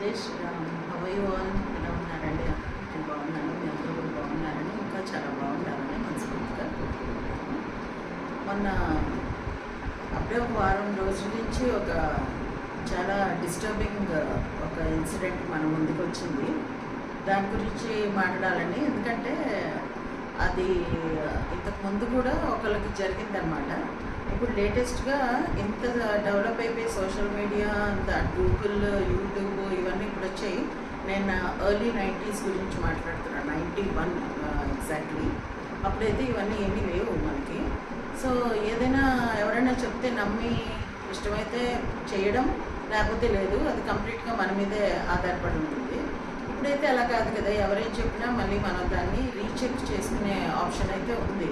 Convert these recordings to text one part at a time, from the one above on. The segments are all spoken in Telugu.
జై Sriram. How are you all? ఎలా ఉన్నారండి? నేను బాగున్నాను. మీ అందరూ కూడా బాగున్నారని, ఇంకా చాలా బాగుండాలని మనస్ఫూర్తిగా కోరుకుంటున్నాను. మొన్న అప్పుడే ఒక వారం రోజుల నుంచి ఒక చాలా డిస్టర్బింగ్ ఒక ఇన్సిడెంట్ మన ముందుకు వచ్చింది. దాని గురించి మాట్లాడాలని, ఎందుకంటే అది ఇంతకు ముందు కూడా ఒకళ్ళకి జరిగిందనమాట. ఇప్పుడు లేటెస్ట్గా ఎంత డెవలప్ అయిపోయి సోషల్ మీడియా, గూగుల్, యూట్యూబ్ ఇవన్నీ ఇప్పుడు వచ్చాయి. నేను ఎర్లీ 90s గురించి మాట్లాడుతున్నాను. 91 ఎగ్జాక్ట్లీ. అప్పుడైతే ఇవన్నీ ఏమీ లేవు మనకి. సో ఏదైనా ఎవరైనా చెప్తే నమ్మి ఇష్టమైతే చేయడం, లేకపోతే లేదు. అది కంప్లీట్గా మన మీదే ఆధారపడి ఉంటుంది. ఇప్పుడైతే అలా కాదు కదా, ఎవరేం చెప్పినా మళ్ళీ మనం దాన్ని రీచెక్ చేసుకునే ఆప్షన్ అయితే ఉంది.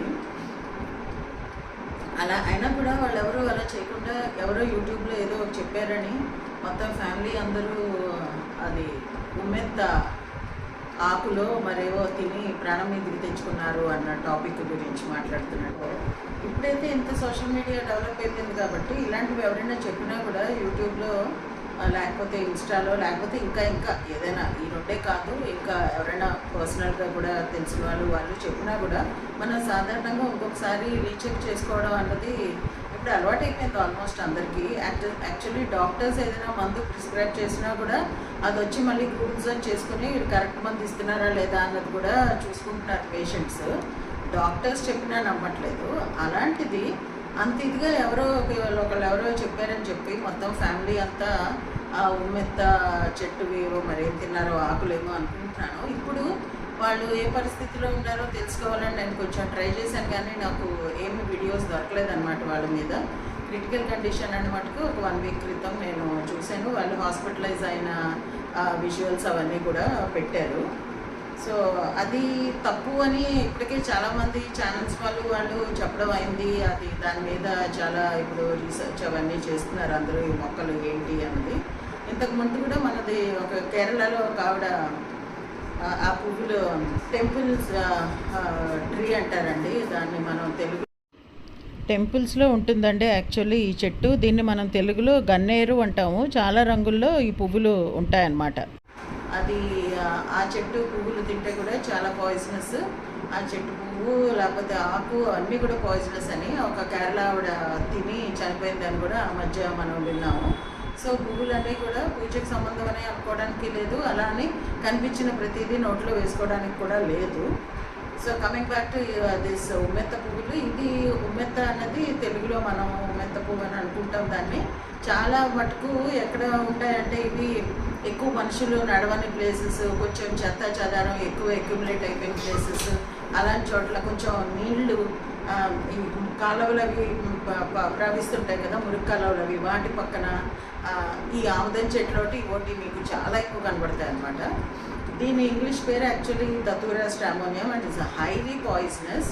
అలా అయినా కూడా వాళ్ళు ఎవరు అలా చేయకుండా, ఎవరో యూట్యూబ్లో ఏదో చెప్పారని మొత్తం ఫ్యామిలీ అందరూ అది ఉమ్మెత్త ఆకులో మరేవో తిని ప్రాణం మీదకి తెచ్చుకున్నారు అన్న టాపిక్ గురించి మాట్లాడుతున్నట్టు. ఇప్పుడైతే ఇంత సోషల్ మీడియా డెవలప్ అయిపోయింది కాబట్టి ఇలాంటివి ఎవరైనా చెప్పినా కూడా యూట్యూబ్లో లేకపోతే ఇన్స్టాలో, లేకపోతే ఇంకా ఏదైనా, ఈ రెండే కాదు, ఇంకా ఎవరైనా పర్సనల్గా కూడా తెలిసిన వాళ్ళు చెప్పినా కూడా మనం సాధారణంగా ఇంకొకసారి రీచెక్ చేసుకోవడం అన్నది ఇప్పుడు అలవాటు అయిపోయింది ఆల్మోస్ట్ అందరికీ. యాక్చువల్లీ డాక్టర్స్ ఏదైనా మందు ప్రిస్క్రైబ్ చేసినా కూడా అది వచ్చి మళ్ళీ గ్రూప్స్ చేసుకుని కరెక్ట్ మందు ఇస్తున్నారా లేదా అన్నది కూడా చూసుకుంటున్నారు పేషెంట్స్. డాక్టర్స్ చెప్పినా నమ్మట్లేదు. అలాంటిది అంత ఇదిగా ఒకళ్ళు ఎవరో చెప్పారని చెప్పి మొత్తం ఫ్యామిలీ అంతా ఆ ఉమ్మెత్త చెట్టువేవో మరేం తిన్నారో ఆకులేమో అనుకుంటున్నాను. ఇప్పుడు వాళ్ళు ఏ పరిస్థితిలో ఉన్నారో తెలుసుకోవాలని నేను కొంచెం ట్రై చేశాను, కానీ నాకు ఏమి వీడియోస్ దొరకలేదన్నమాట వాళ్ళ మీద. క్రిటికల్ కండిషన్ అన్నమాటకు ఒక 1 వీక్ క్రితం నేను చూశాను. వాళ్ళు హాస్పిటలైజ్ అయిన విజువల్స్ అవన్నీ కూడా పెట్టారు. సో అది తప్పు అని ఇప్పటికే చాలామంది ఛానల్స్ వాళ్ళు చెప్పడం అయింది. అది దాని మీద చాలా ఇప్పుడు రీసెర్చ్ అవన్నీ చేస్తున్నారు అందరూ, ఈ మొక్కలు ఏంటి అన్నది. ఇంతకుముందు కూడా మనది ఒక కేరళలో ఒక ఆవిడ ఆ పువ్వులు టెంపుల్స్ ట్రీ అంటారండి, దాన్ని మనం తెలుగు టెంపుల్స్లో ఉంటుందండి యాక్చువల్లీ ఈ చెట్టు. దీన్ని మనం తెలుగులో గన్నేరు అంటాము. చాలా రంగుల్లో ఈ పువ్వులు ఉంటాయన్నమాట. అది ఆ చెట్టు పువ్వులు తింటే కూడా చాలా పాయిజనస్. ఆ చెట్టు పువ్వు లేకపోతే ఆకు అన్నీ కూడా పాయిజనస్ అని ఒక కేరళ ఆవిడ తిని చనిపోయిందని కూడా ఆ మధ్య మనం విన్నాము. సో పువ్వులు అన్నీ కూడా పూజకు సంబంధం అని అనుకోవడానికి లేదు, అలా అని కనిపించిన ప్రతిదీ నోట్లో వేసుకోవడానికి కూడా లేదు. So coming back to this ఉమ్మెత్త పువ్వులు, ఇది ఉమ్మెత్త అన్నది తెలుగులో మనం ఉమ్మెత్త పువ్వు అని అనుకుంటాం దాన్ని. చాలా మటుకు ఎక్కడ ఉంటాయంటే ఇవి ఎక్కువ మనుషులు నడవని ప్లేసెస్, కొంచెం చెత్త చెదారం ఎక్కువ అక్యుములేట్ అయిపోయిన ప్లేసెస్, అలాంటి చోట్ల కొంచెం నీళ్లు ఈ కాలువలు అవి ప్రవహిస్తుంటాయి కదా, మురికి కాలువలు అవి, వాటి పక్కన ఈ ఆముదం చెట్లోటి ఓటి మీకు చాలా ఎక్కువ కనబడతాయి అన్నమాట. దీని ఇంగ్లీష్ పేరు actually datura stramonium and it's highly poisonous.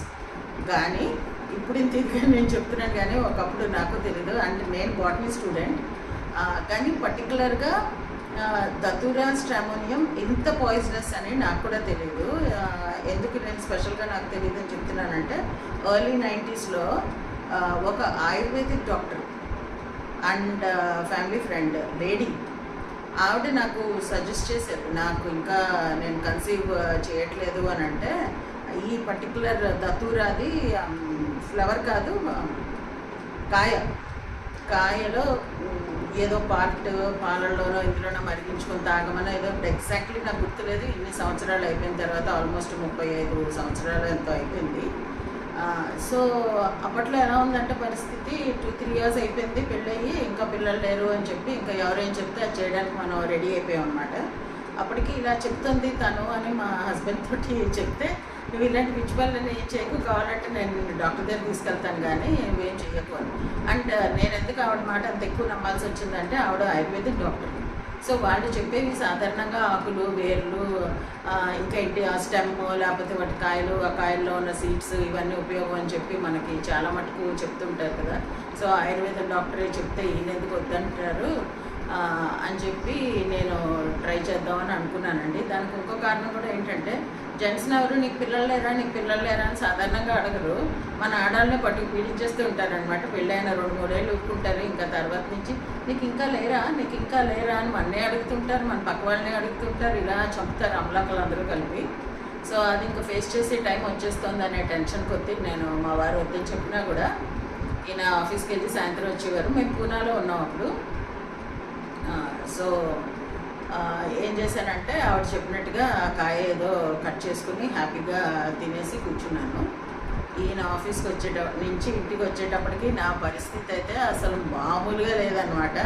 కానీ ఇప్పుడు ఇంత ఇదిగా నేను చెప్తున్నాను, కానీ ఒకప్పుడు నాకు తెలీదు. అండ్ నేను బాటనీ స్టూడెంట్, కానీ పర్టికులర్గా దతూరా స్ట్రామోనియం ఇంత పాయిజనస్ అని నాకు కూడా తెలియదు. ఎందుకు నేను స్పెషల్గా నాకు తెలియదు అని చెప్తున్నానంటే, ఎర్లీ 90sలో ఒక ayurvedic doctor and family friend lady, ఆవిడ నాకు సజెస్ట్ చేశారు. నాకు ఇంకా నేను కన్సీవ్ చేయట్లేదు అని అంటే, ఈ పర్టికులర్ దతూరాది ఫ్లవర్ కాదు, కాయలో ఏదో పార్ట్ పాలల్లోనో ఇందులోనో మరిగించుకొని తాగమనో ఏదో ఎగ్జాక్ట్లీ నాకు గుర్తులేదు. ఇన్ని సంవత్సరాలు అయిపోయిన తర్వాత ఆల్మోస్ట్ 35 సంవత్సరాలు ఎంతో అయిపోయింది. సో అప్పట్లో ఎలా ఉందంటే పరిస్థితి, 2-3 years అయిపోయింది పెళ్ళయ్యి, ఇంకా పిల్లలు లేరు అని చెప్పి ఇంకా ఎవరేం చెప్తే అది చేయడానికి మనం రెడీ అయిపోయాం అనమాట. అప్పటికి ఇలా చెప్తుంది తను అని మా హస్బెండ్ తోటి చెప్తే, నువ్వు ఇలాంటి పిచ్చి పనులని ఏం చేయకు, కావాలంటే నేను డాక్టర్ దగ్గర తీసుకెళ్తాను కానీ నువ్వేం చెయ్యకు అని. అండ్ నేను ఎందుకు ఆవిడ మాట అంత ఎక్కువ నమ్మాల్సి వచ్చిందంటే, ఆవిడ ఆయుర్వేదిక్ డాక్టర్. సో వాళ్ళు చెప్పేవి సాధారణంగా ఆకులు, వేర్లు, ఇంకా ఏంటి ఆ స్టెమ్, లేకపోతే వాటి కాయలు, ఆ కాయల్లో ఉన్న సీడ్స్, ఇవన్నీ ఉపయోగం అని చెప్పి మనకి చాలా మటుకు చెప్తుంటారు కదా. సో ఆయుర్వేద డాక్టరే చెప్తే ఈయన ఎందుకు వద్దంటారు అని చెప్పి నేను ట్రై చేద్దామని అనుకున్నానండి. దానికి ఇంకో కారణం కూడా ఏంటంటే, జెంట్స్ని ఎవరు నీకు పిల్లలు లేరా అని సాధారణంగా అడగరు. మన ఆడాళ్ళనే పట్టుకు పీడించేస్తూ ఉంటారనమాట. పెళ్ళైన 2-3 ఏళ్ళు ఊరుకుంటారు. ఇంకా తర్వాత నుంచి నీకు ఇంకా లేరా అని మన్నే అడుగుతుంటారు, మన పక్క వాళ్ళనే అడుగుతుంటారు. ఇలా చంపుతారు అమలాకలు అందరూ కలిపి. సో అది ఇంకా ఫేస్ చేసే టైం వచ్చేస్తుంది అనే టెన్షన్ కొద్దీ నేను మా వారు వద్దని చెప్పినా కూడా ఈయన ఆఫీస్కి వెళ్ళి సాయంత్రం వచ్చేవారు. మేము పూనాలో ఉన్నాం అప్పుడు. సో ఏం చేశానంటే ఆవిడ చెప్పినట్టుగా ఆ కాయ ఏదో కట్ చేసుకుని హ్యాపీగా తినేసి కూర్చున్నాను. ఈయన ఆఫీస్కి నుంచి ఇంటికి వచ్చేటప్పటికి నా పరిస్థితి అయితే అసలు మామూలుగా లేదనమాట.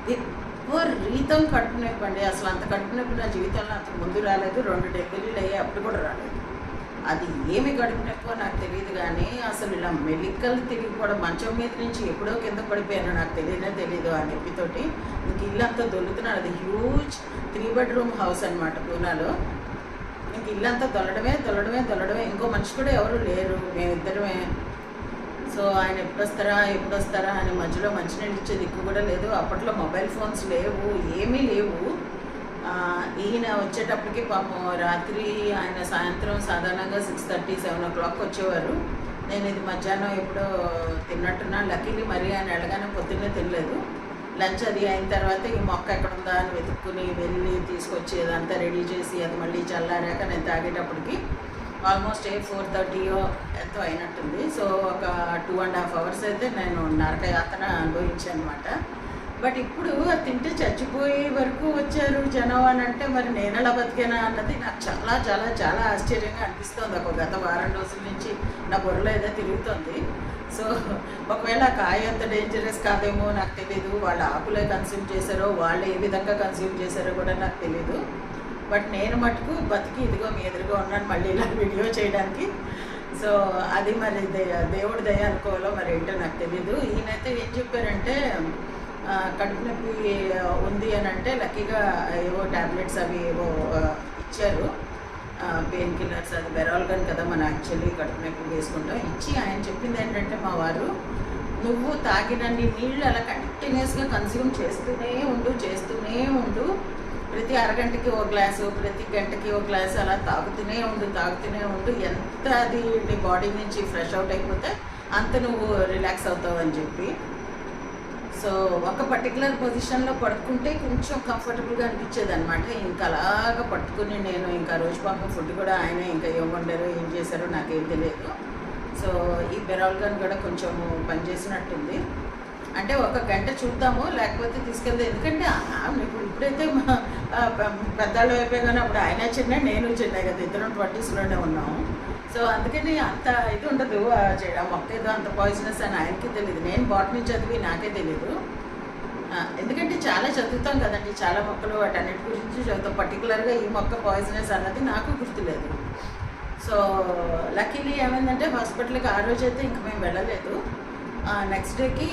విపరీతం కడుపు నొప్పి అండి. అసలు అంత కడుపు నొప్పి నా జీవితంలో అంత ముందు రాలేదు. 2 డెలివరీలు అయ్యాయి, అప్పుడు కూడా రాలేదు. అది ఏమి కడుపు నొప్పో నాకు తెలియదు కానీ అసలు ఇలా మెలికలు తిరిగిపోవడం, మంచం మీద నుంచి ఎప్పుడో కింద పడిపోయాను, నాకు తెలియదు ఆ నొప్పితోటి. ఇంక ఇల్లంతా దొల్లుతున్నాను. అది హ్యూజ్ 3 బెడ్రూమ్ హౌస్ అనమాట పూనాలో. ఇంక ఇల్లంతా దొల్లడమే. ఇంకో మనిషి కూడా ఎవరు లేరు, మేమిద్దరమే. సో ఆయన ఎప్పుడు వస్తారా అని మధ్యలో మంచినీళ్ళు ఇచ్చే దిక్కు కూడా లేదు. అప్పట్లో మొబైల్ ఫోన్స్ లేవు, ఏమీ లేవు. ఈయన వచ్చేటప్పటికి పాపం రాత్రి ఆయన సాయంత్రం సాధారణంగా 6:30, 7 o'clock వచ్చేవారు. నేను ఇది మధ్యాహ్నం ఎప్పుడో తిన్నట్టున్నా. లక్కీలీ మరి ఆయన వెళ్ళగానే పొద్దున్నే తినలేదు. లంచ్ అది అయిన తర్వాత ఈ మొక్క ఎక్కడ ఉందా అని వెతుక్కుని వెళ్ళి తీసుకొచ్చి అదంతా రెడీ చేసి అది మళ్ళీ చల్లారాక నేను తాగేటప్పటికి ఆల్మోస్ట్ 4:30 ఎంతో అయినట్టుంది. సో ఒక 2.5 hours అయితే నేను నరకయాతన అనుభవించాను అనమాట. బట్ ఇప్పుడు అది తింటే చచ్చిపోయే వరకు వచ్చారు జనం అని అంటే మరి నేను ఎలా బతికేనా అన్నది నాకు చాలా చాలా చాలా ఆశ్చర్యంగా అనిపిస్తుంది. ఒక గత వారం రోజుల నుంచి నా బుర్రలో ఏదో తిరుగుతుంది. సో ఒకవేళ ఆ కాయ అంత డేంజరస్ కాదేమో నాకు తెలీదు. వాళ్ళు ఆకులే కన్స్యూమ్ చేశారో, వాళ్ళు ఏ విధంగా కన్స్యూమ్ చేశారో కూడా నాకు తెలీదు. బట్ నేను మటుకు బతికి ఇదిగో మీ ఎదురుగా ఉన్నాను మళ్ళీ ఇలా వీడియో చేయడానికి. సో అది మరి దేవుడి దయ అనుకోవాలో మరి ఏంటో నాకు తెలీదు. ఈయనైతే ఏం చెప్పారంటే కడుపు నొప్పి ఉంది అని అంటే లక్కీగా ఏవో ట్యాబ్లెట్స్ అవి ఏవో ఇచ్చారు, పెయిన్ కిల్లర్స్. అది బెరాల్గన్ కదా మనం యాక్చువల్లీ కడుపు నొప్పి వేసుకుంటాం. ఇచ్చి ఆయన చెప్పింది ఏంటంటే మా వారు, నువ్వు తాగినన్ని నీళ్ళు అలా కంటిన్యూస్గా కన్స్యూమ్ చేస్తూనే ఉండు. ప్రతి అరగంటకి 1 గ్లాసు, ప్రతి గంటకి 1 గ్లాసు అలా తాగుతూనే ఉండు. ఎంత అది నీ బాడీ నుంచి ఫ్రెష్ అవుట్ అయిపోతే అంత నువ్వు రిలాక్స్ అవుతావు అని చెప్పి. సో ఒక పర్టికులర్ పొజిషన్లో పడుకుంటే కొంచెం కంఫర్టబుల్గా అనిపించేది అనమాట. ఇంకా అలాగా పట్టుకుని నేను ఇంకా రోజు పాపం ఫుడ్ కూడా ఆయనే ఇంకా ఏం వండారో ఏం చేశారో నాకేం తెలియదు. సో ఈ బెరాల్గన్ కూడా కొంచెం పనిచేసినట్టుంది. అంటే 1 గంట చూద్దాము, లేకపోతే తీసుకెళ్తే. ఎందుకంటే ఇప్పుడైతే పెద్దవాళ్ళు అయిపోయి కానీ అప్పుడు ఆయన చిన్న నేను చిన్న కదా, ఇద్దరం 20sలోనే ఉన్నాము. సో అందుకని అంత ఇది ఉండదు. ఆ మొక్క ఏదో అంత పాయిజనస్ అని ఆయనకి తెలియదు. నేను బాటనీ చదివి నాకే తెలీదు. ఎందుకంటే చాలా చదువుతాం కదండి, చాలా మొక్కలు వాటన్నిటి గురించి చదువుతాం. పర్టికులర్గా ఈ మొక్క పాయిజనస్ అన్నది నాకు గుర్తులేదు. సో లక్కీలీ ఏమైందంటే హాస్పిటల్కి ఆ రోజైతే ఇంక మేము వెళ్ళలేదు. నెక్స్ట్ డేకి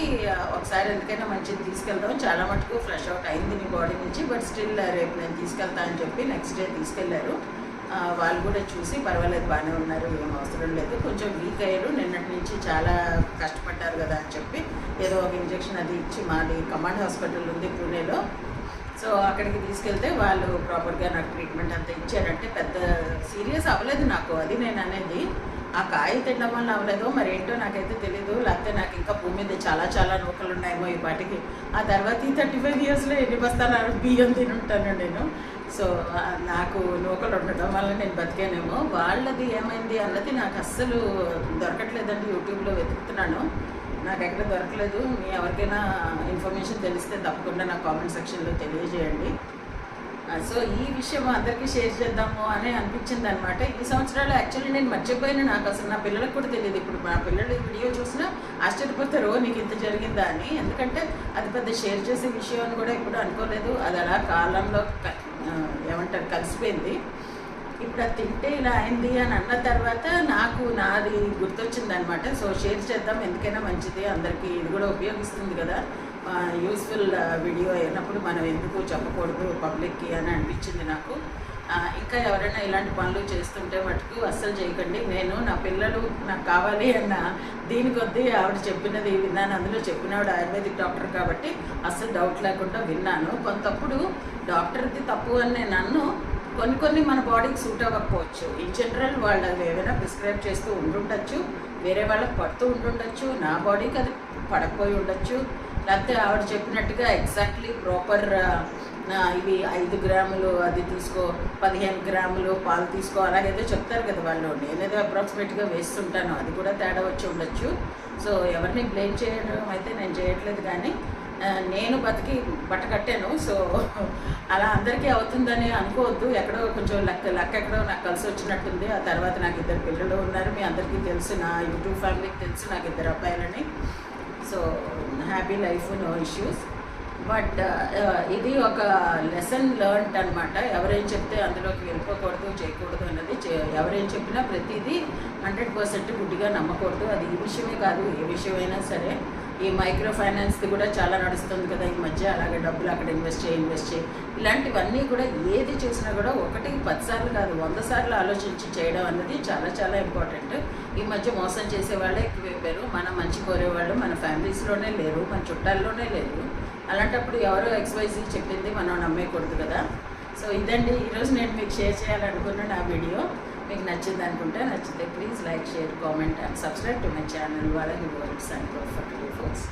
ఒకసారి ఎందుకైనా మంచిది తీసుకెళ్దాం, చాలా మటుకు ఫ్రెష్ అవుట్ అయింది నీ బాడీ నుంచి, బట్ స్టిల్ రేపు నేను తీసుకెళ్తా అని చెప్పి నెక్స్ట్ డే తీసుకెళ్లారు. వాళ్ళు కూడా చూసి పర్వాలేదు, బాగానే ఉన్నారు, ఏం అవసరం లేదు, కొంచెం వీక్ అయ్యారు, నిన్నటి నుంచి చాలా కష్టపడ్డారు కదా అని చెప్పి ఏదో ఒక ఇంజెక్షన్ అది ఇచ్చి, మాది కమాండ్ హాస్పిటల్ ఉంది పూణేలో, సో అక్కడికి తీసుకెళ్తే వాళ్ళు ప్రాపర్గా నాకు ట్రీట్మెంట్ అంతా ఇచ్చారంటే పెద్ద సీరియస్ అవ్వలేదు నాకు. అది నేను అనేది, ఆ కాయ తినడం వల్ల అవ్వలేదో మరి ఏంటో నాకైతే తెలీదు. లేకపోతే నాకు ఇంకా భూమి మీద చాలా చాలా నూకలు ఉన్నాయేమో ఈ పాటికి. ఆ తర్వాత ఈ 35 yearsలో ఎన్ని బస్తాలు బియ్యం తినుంటాను నేను. సో నాకు నూకలు ఉండడం వల్ల నేను బతికానేమో. వాళ్ళది ఏమైంది అన్నది నాకు అస్సలు దొరకట్లేదండి. యూట్యూబ్లో వెతుకుతున్నాను, నాకు ఎక్కడ దొరకలేదు. మీ ఎవరికైనా ఇన్ఫర్మేషన్ తెలిస్తే తప్పకుండా నా కామెంట్ సెక్షన్లో తెలియజేయండి. సో ఈ విషయం అందరికీ షేర్ చేద్దాము అని అనిపించింది అనమాట. ఈ సంవత్సరాలు యాక్చువల్లీ నేను మర్చిపోయినా, నాకు అసలు నా పిల్లలకు కూడా తెలియదు. ఇప్పుడు మా పిల్లలు వీడియో చూసినా ఆశ్చర్యపోతారు నీకు ఇంత జరిగిందా అని. ఎందుకంటే అది పెద్ద షేర్ చేసే విషయం అని కూడా ఇప్పుడు అనుకోలేదు. అది అలా కాలంలో ఏమంటారు కలిసిపోయింది. ఇప్పుడు అది తింటే ఇలా అయింది అని అన్న తర్వాత నాకు నాది గుర్తొచ్చింది అనమాట. సో షేర్ చేద్దాం, ఎందుకైనా మంచిది, అందరికీ ఇది కూడా ఉపయోగిస్తుంది కదా, యూస్ఫుల్ వీడియో అయినప్పుడు మనం ఎందుకు చెప్పకూడదు పబ్లిక్కి అని అనిపించింది నాకు. ఇంకా ఎవరైనా ఇలాంటి పనులు చేస్తుంటే మటుకు అస్సలు చేయకండి. నేను నా పిల్లలు నాకు కావాలి అన్న దీని కొద్దీ ఆవిడ చెప్పినది విన్నాను. అందులో చెప్పినావిడ ఆయుర్వేదిక్ డాక్టర్ కాబట్టి అస్సలు డౌట్ లేకుండా విన్నాను. కొంతప్పుడు డాక్టర్ది తప్పు అని నేను నన్ను, కొన్ని కొన్ని మన బాడీకి సూట్ అవ్వకపోవచ్చు. ఇన్ జనరల్ వాళ్ళు అవి ఏమైనా ప్రిస్క్రైబ్ చేస్తూ ఉండుండొచ్చు, వేరే వాళ్ళకి పడుతూ ఉండుండొచ్చు, నా బాడీకి అది పడకపోయి ఉండొచ్చు. లేకపోతే ఆవిడ చెప్పినట్టుగా ఎగ్జాక్ట్లీ ప్రాపర్ ఇవి 5 గ్రాములు అది తీసుకో, 15 గ్రాములు పాలు తీసుకో, అలాగైతే చెప్తారు కదా వాళ్ళు. నేనేదో అప్రాక్సిమేట్గా వేస్తుంటాను, అది కూడా తేడా వచ్చి ఉండొచ్చు. సో ఎవరిని బ్లేమ్ చేయడం అయితే నేను చేయట్లేదు, కానీ నేను బతికి బట్ట కట్టాను. సో అలా అందరికీ అవుతుందని అనుకోవద్దు. ఎక్కడో కొంచెం లక్ ఎక్కడో నాకు కలిసి వచ్చినట్టుంది. ఆ తర్వాత నాకు 2 పిల్లలు ఉన్నారు. మీ అందరికీ తెలుసు, నా యూట్యూబ్ ఫ్యామిలీకి తెలుసు నాకు 2 అబ్బాయిలని. So happy life, no issues. But ఇది ఒక లెసన్ లెర్న్డ్ అనమాట. ఎవరేం చెప్తే అందులోకి వెళ్ళిపోకూడదు, చేయకూడదు అన్నది. ఎవరేం చెప్పినా ప్రతిదీ 100% గుడ్డిగా నమ్మకూడదు. అది ఈ విషయమే కాదు, ఏ విషయమైనా సరే. ఈ మైక్రో ఫైనాన్స్ది కూడా చాలా నడుస్తుంది కదా ఈ మధ్య. అలాగే డబ్బులు అక్కడ ఇన్వెస్ట్ చేయి, ఇలాంటివన్నీ కూడా ఏది చూసినా కూడా 1కి 10 సార్లు కాదు 100 సార్లు ఆలోచించి చేయడం అన్నది చాలా చాలా ఇంపార్టెంట్. ఈ మధ్య మోసం చేసేవాళ్ళే ఎక్కువైపోయారు. మన మంచి కోరేవాళ్ళు మన ఫ్యామిలీస్లోనే లేరు, మన చుట్టాల్లోనే లేరు. అలాంటప్పుడు ఎవరో XYZ చెప్పింది మనం నమ్మేయకూడదు కదా. సో ఇదండి ఈరోజు నేను మీకు షేర్ చేయాలనుకున్న నా వీడియో. మీకు నచ్చింది అనుకుంటే, నచ్చితే please like, share, comment and subscribe to my channel. వాళ్ళకి వర్క్స్ అండ్ ఫర్ ఫోక్స్.